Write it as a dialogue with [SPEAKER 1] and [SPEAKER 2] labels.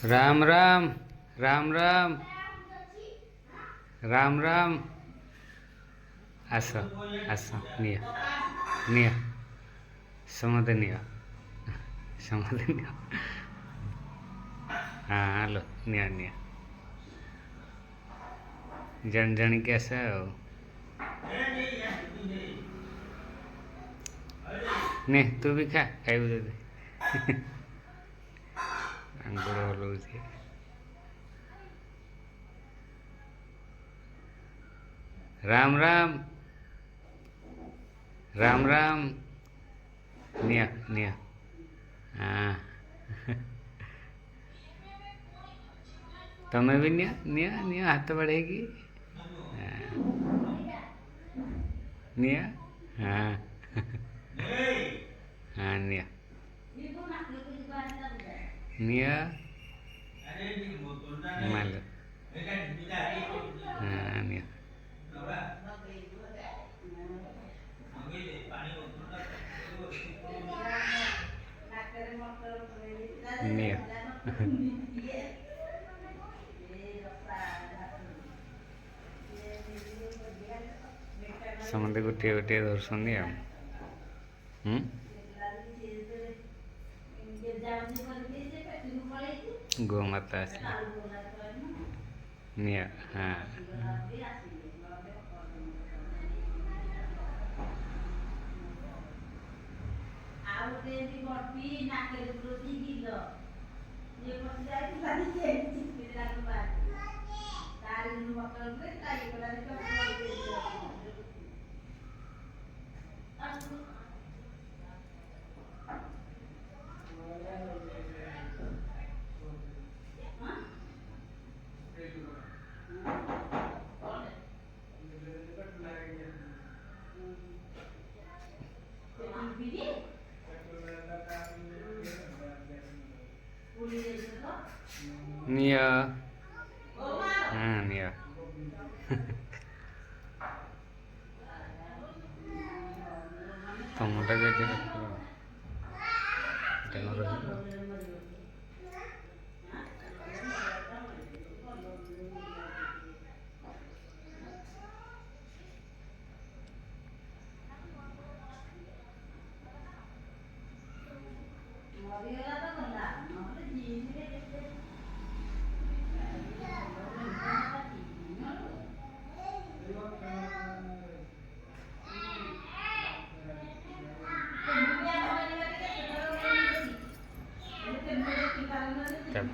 [SPEAKER 1] राम राम राम राम राम राम आस आस निया निया समझे निया समझे निया हाँ हेलो निया निया जन जन कैसा हो ने तू भी खा खाइबू दे गोड़ हलौची राम राम राम राम निया निया हाँ तुम्हें भी निया निया निया हाथ बढ़ेगी निया हाँ हाँ निया निया मालो हाँ निया निया समझे गोटे गोटे धरसन गोमाता आसला निया हाँ निया हाँ निया टमाटा कैसे रखो चल